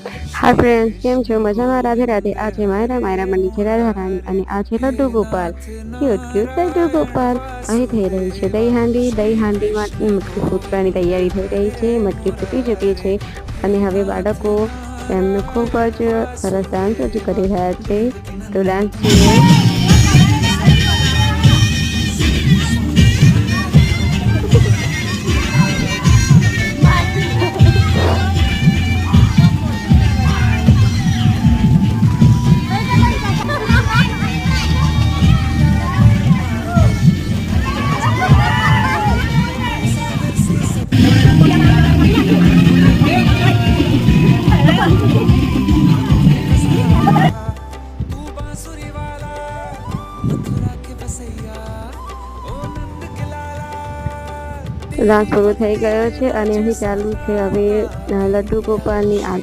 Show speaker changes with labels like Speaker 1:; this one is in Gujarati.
Speaker 1: હાય ફ્રેન્ડ્સ, કેમ છો? મજામાં? રાધે રાધે. આ છે માયરા બની છે રાધા રાણી અને આ છે લડ્ડુ ગોપાલ. Cute cute Laddu Gopal. અહીં થઈ રહી છે દહીં હાંડીમાં મટકી ફૂટવાની તૈયારી થઈ રહી છે. મટકી ફૂટી ચૂકી છે અને હવે બાળકો એમનું ખૂબ જ સરસ ડાન્સ રજૂ કરી રહ્યા છે. તો ડાન્સ જુઓ. ડાન્સ પૂરો થઈ ગયો છે અને અહીં ચાલુ છે હવે લડ્ડુ ગોપાલની આરતી.